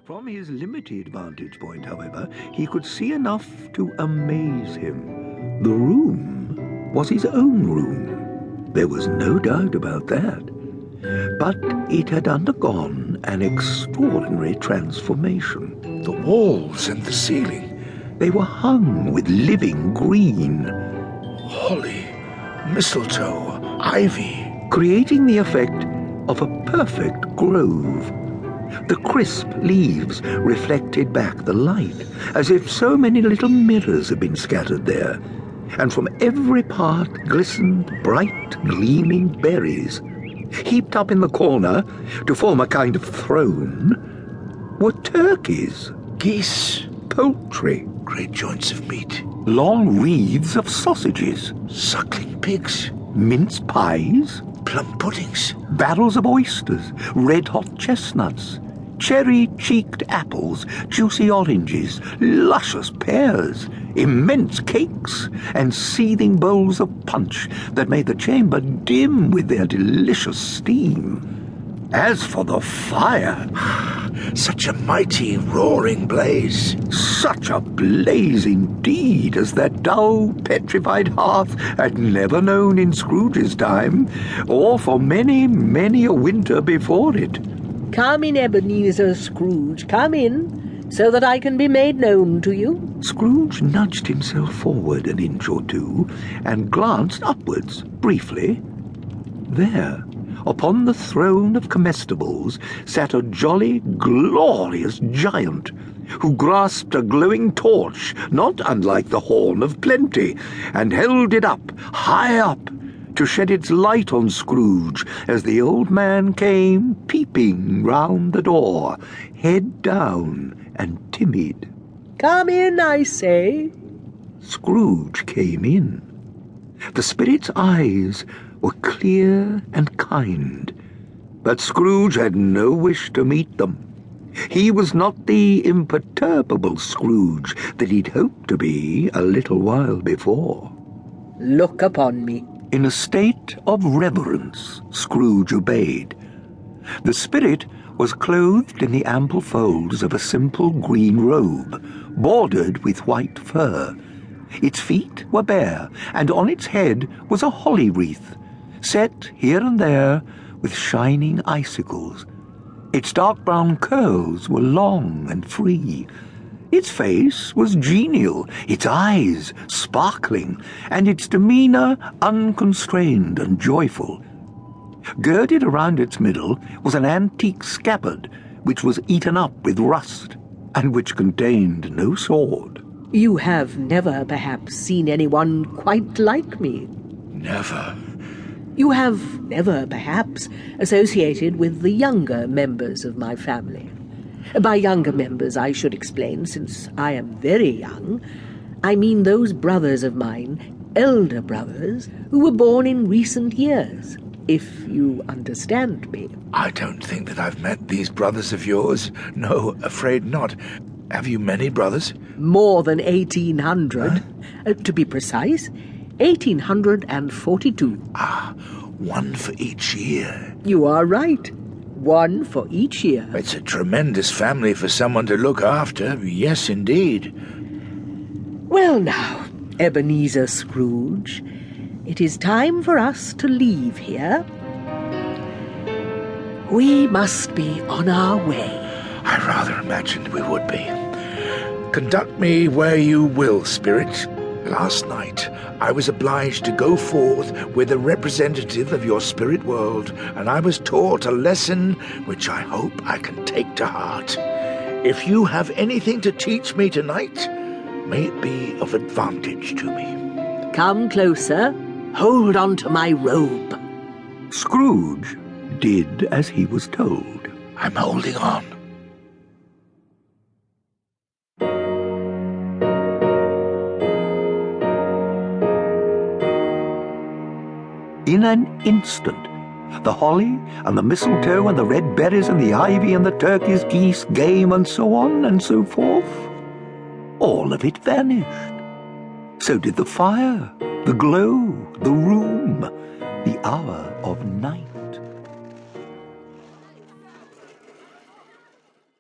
From his limited vantage point, however, he could see enough to amaze him. The room was his own room. There was no doubt about that. But it had undergone an extraordinary transformation. The walls and the ceiling. They were hung with living green. Holly, mistletoe, ivy. Creating the effect of a perfect grove. The crisp leaves reflected back the light, as if so many little mirrors had been scattered there, and from every part glistened bright, gleaming berries. Heaped up in the corner, to form a kind of throne, were turkeys, Geese, poultry, great joints of meat, long wreaths of sausages, suckling pigs, mince pies, plum puddings, barrels of oysters, red-hot chestnuts, cherry-cheeked apples, juicy oranges, luscious pears, immense cakes, and seething bowls of punch that made the chamber dim with their delicious steam. As for the fire, such a mighty roaring blaze. Such a blaze indeed as that dull, petrified hearth had never known in Scrooge's time, or for many, many a winter before it. Come in, Ebenezer Scrooge, come in, so that I can be made known to you. Scrooge nudged himself forward an inch or two, and glanced upwards, briefly. There, upon the throne of comestibles, sat a jolly, glorious giant, who grasped a glowing torch, not unlike the horn of plenty, and held it up, high up, to shed its light on Scrooge as the old man came peeping round the door, head down and timid. Come in, I say. Scrooge came in. The spirit's eyes were clear and kind, but Scrooge had no wish to meet them. He was not the imperturbable Scrooge that he'd hoped to be a little while before. Look upon me. In a state of reverence, Scrooge obeyed. The spirit was clothed in the ample folds of a simple green robe, bordered with white fur. Its feet were bare, and on its head was a holly wreath, set here and there with shining icicles. Its dark brown curls were long and free. Its face was genial, its eyes sparkling, and its demeanour unconstrained and joyful. Girded around its middle was an antique scabbard, which was eaten up with rust, and which contained no sword. You have never, perhaps, seen anyone quite like me. Never. You have never, perhaps, associated with the younger members of my family. By younger members, I should explain, since I am very young, I mean those brothers of mine, elder brothers, who were born in recent years, if you understand me. I don't think that I've met these brothers of yours. No, afraid not. Have you many brothers? More than 1,800. Huh? To be precise, 1,842. Ah, one for each year. You are right. One for each year. It's a tremendous family for someone to look after. Yes, indeed. Well now, Ebenezer Scrooge, it is time for us to leave here. We must be on our way. I rather imagined we would be. Conduct me where you will, Spirit. Last night, I was obliged to go forth with a representative of your spirit world, and I was taught a lesson which I hope I can take to heart. If you have anything to teach me tonight, may it be of advantage to me. Come closer. Hold on to my robe. Scrooge did as he was told. I'm holding on. In an instant, the holly and the mistletoe and the red berries and the ivy and the turkeys, geese, game, and so on and so forth, all of it vanished. So did the fire, the glow, the room, the hour of night.